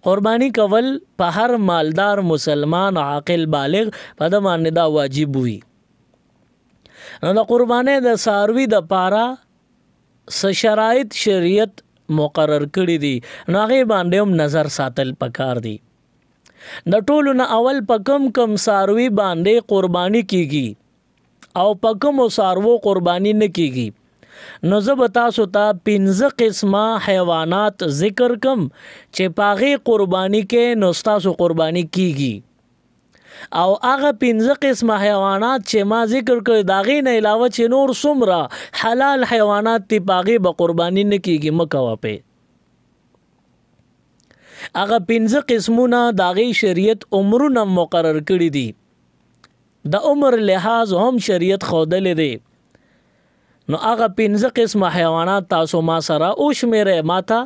قربانی کول په هر مالدار مسلمان عاقل بالغ په د باندې دا واجب وي. نو د قربانی د څاروي د پاره څه شرایط شریعت مقرر کړي دي نو هغې باندې هم نظر ساتل پکار دي. د ټولو نه اول په کم څاروي باندې قربانی کیږي او په کومو څاروو قربانی نه کیږي. نو زه به تاسو ته 15 قسمه حیوانات ذکر کم چې پاغې قربانی کې نو ستاسو قربانی کیږي او هغه 15 قسمه حیوانات چې ما ذکر کړ دا غي نه علاوه چې نور څومره حلال حیوانات تی پاغې به قربانی نه کیږي مکوه په هغه 15 قسمونه دا غي شریعت عمرونه مقرر کړی دي. د عمر لحاظ هم شریعت خودلې دی. نو هغه 15 قسمه حیوانات تاسو ما سره او شمیره ماته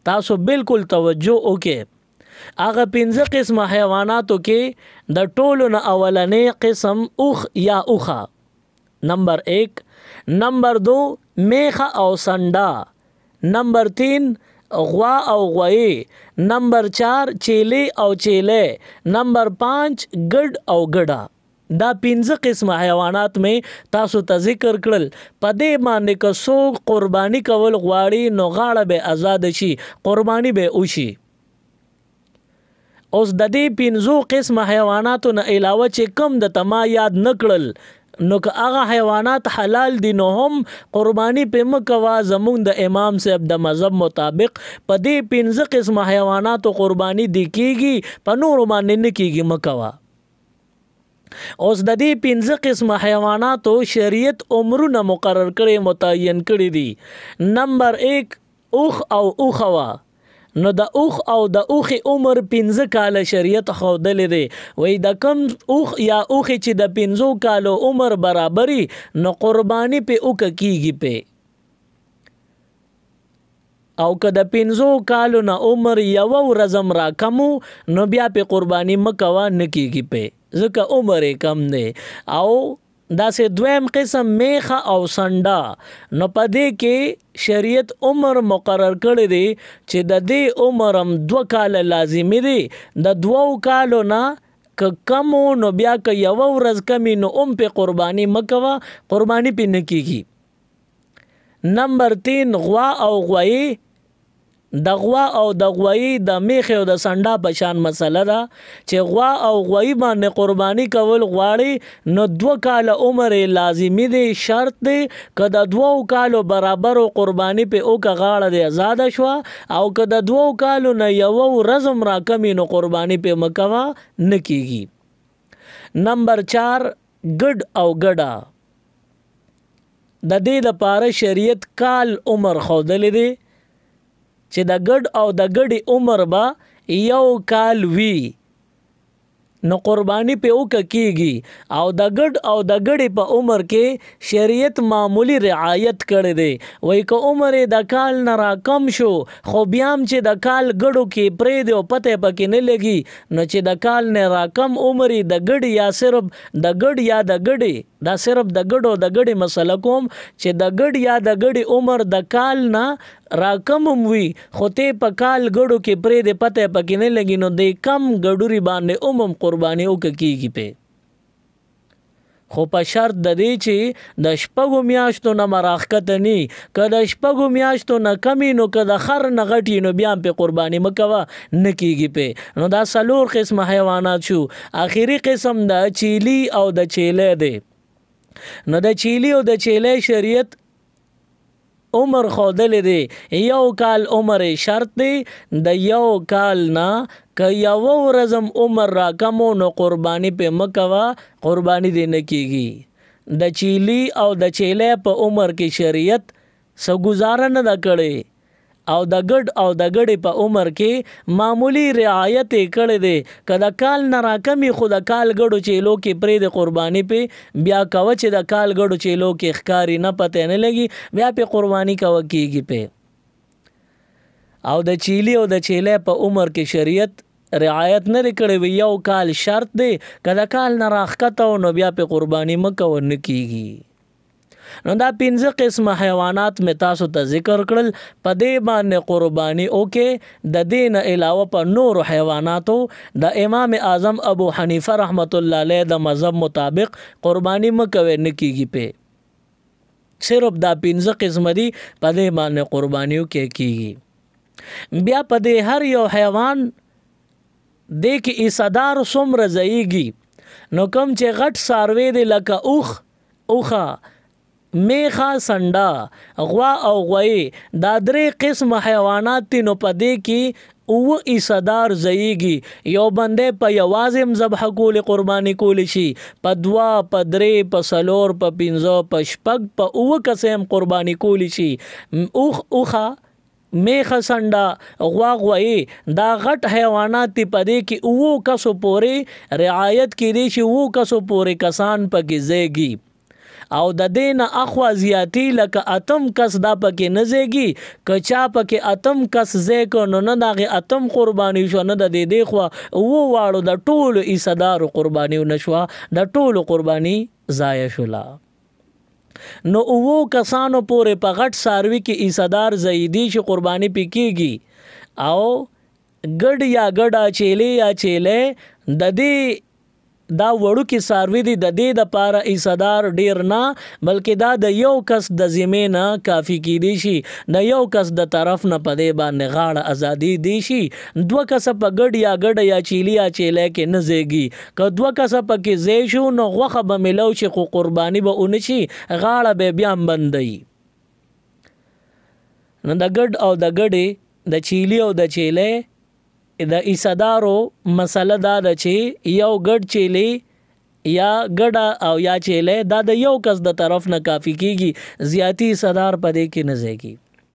تاسو بالکل توجه وکې. هغه 15 قسمه حیواناتو کې د ټولو نه اولنې قسم اوخ یا اوخه، نمبر 1، نمبر 2 میخه او سنډا، نمبر 3 غوا او غوی، نمبر 4 چیلے او چیلے، نمبر 5 ګډ او ګډا. دا 15 قسمه حیوانات میں تاسو ته ذکر کړل. په دې باندې که څوک قربانی کول غواړي نو غاړه به آزاد شي، قربانی به وشي. اوس د دې 15 قسمه حیواناتو نه علاوه چې کم د تما یاد نکړل نو که هغه حیوانات حلال دي نو هم قربانی په مکوا. زمونږ د امام صاحب د مذهب مطابق په دې 15 قسمه حیواناتو قربانی دی کیږي، په نورو باندې نه کیږي مکوا. اوس د دې 15 قسمه حیواناتو شریعت عمرونه مقرر کړي، متعین کړي دي. نمبر 1 اوخ او اوخوا. نو د اوخ او د اوخي عمر 15 کال شریعت خودلې دی. وای د کم اوخ یا اوخي چې د 15 کالو عمر برابرۍ نو قربانی په اوک کیږي په. او که د 15 کالو نه عمر یو ورځم را کمو نو بیا په قربانی مکوا نکیږي په ځکه عمر کم دی. او داسې دویم قسم میخه او سنډا. نو په دې کې شریعت عمر مقرر کړی دی چې د دې عمر هم 2 کال لازمي دی. د 2 کالو نه که کمو نو بیا که یو ورځ کمی نو په قربانی مکوا، قربانی په نکیږي. نمبر 3 غوا او غوی. د غوا او د غوی د میخه او د سنډا په شان مسله ده چې غوا او غوی باندې قربانی کول غواړي نو 2 کال عمر لازمی دی، شرط دی. که د 2 کالو برابر قربانی په او که غاړه دی آزاد شو، او که د 2 کالو نه یو ورځم را کمی نو قربانی په مکوا نکیږي. نمبر 4 ګډ او ګډا. د دې لپاره شریعت کال عمر خودلې دی چې د ګډ او د ګډي عمر با 1 کال وی نو قربانی په اوک کیږي. او د ګډ او د ګډي په عمر کې شریعت معمولی رعایت کړی دی. وای که عمر د کال نه را کم شو خو بیا هم چې د کال ګډو کې پرې دی او پته پکې نه لګي نو چې د کال نه را کم عمر د ګډ یا صرف د ګډ یا د ګډي، دا صرف د ګډو د ګډي مسله کوم چې د ګډ یا د ګډي عمر د کال نه راکم وي خو ته په کال ګډو کې پرې د پته پکې نه لګي نو د کم ګډوري باندې قربانی او کیږي په. خو په شرط د دې چې د شپږو میاشتو نه مراخکت ني. که د شپږو میاشتو نه کمی نو که د خر نه غټي نو بیا په قربانی مکوا نکیږي په. نو دا سلور قسم حیوانات شو. آخري قسم د چیلی او د چیلې دی. نو د چیلی او د چیلې شریعت عمر خودلې دی. 1 کال عمر شرط دی. د 1 کال نه که یو ورځم عمر را کمو نو قربانی په مکوا، قربانی دی نکیږي. د چیلی او د چیلې په عمر کې شریعت سو گزاره نه کړي او د ګډ او د ګډي په عمر کې معمولی رعایت کړي دي. کله کال نه راکمي خو د کال ګډو چیلو کې پرې د قربانی په بیا کوه چې د کال ګډو چیلو کې ښکاری نه پته نه لګي بیا په قربانی کوه کیږي په. او د چیلی او د چیلې په عمر کې شریعت رعایت نه کړي وي. 1 کال شرط دی. کله کال نه راخته نو بیا په قربانی مکو نه کیږي. نو دا 15 قسم حیوانات می تاسو ته ذکر کړل. په دې باندې قرباني اوکې. د دین علاوه په نور حیواناتو د امام اعظم ابو حنیفه رحمت الله علیه د مذهب مطابق قرباني مکوي نکیږي په صرف دا 15 قسم دي په دې باندې قربانیو کې کیږي. بیا په دې هر یو حیوان دې کې ایصدار څومره ځایږي نو کوم چې غټ ساروی دی لکه اوخه میخه سنډا غوا او غوی دا 3 قسم حیوانات تی نو په دې کې او ایصدار ځایږي. یو بندې په یوازم ذبح کول قرباني کول شي په 2 په 3 په 4 په 5 په 6 په او قسم قرباني کول شي. اوخه میخه سنډا غوا غوی دا غټ حیوانات تی په دې کې او کسو پورې رعایت کړي شي او کسو پورې کسان پکې زیږي او د دین اخوا زیاتی لکه اتم کس دا پکې نزيږي کچا پکې اتم کس زې کو نو نه دغه اتم قرباني شو نه د دې خو او واړو د ټولو ایصدار قرباني نشوا د ټولو قرباني ضایع شولا. نو او کسانو پورې په غټ ساروي کې ایصدار زیدي شي قرباني پکېږي او ګډ یا ګډا چيلي یا چيله د دې دا وړو کې ساروي دي د دې د پاره ایصدار ډیر نه بلکې دا د یو کس د زمينه کافی کی دي شي د یو کس د طرف نه پدې باندې غاړه ازادي دي شي. 2 کس په ګډ یا ګډ یا چيلي یا چيله کې نه زیږي که 2 کس په کې زی شو نو غوخه به ملو شي خو قرباني به اونشي غاړه به بیا بندي. نو د ګډ او د ګډې د چيلي او د چيله د ایصدارو مسله دا ده چې یو ګډ چيلي یا ګډه او یا چيله دا د یو کس د طرف نه کافی کیږي زیاتی ایصدار پدې کې نه زیږي.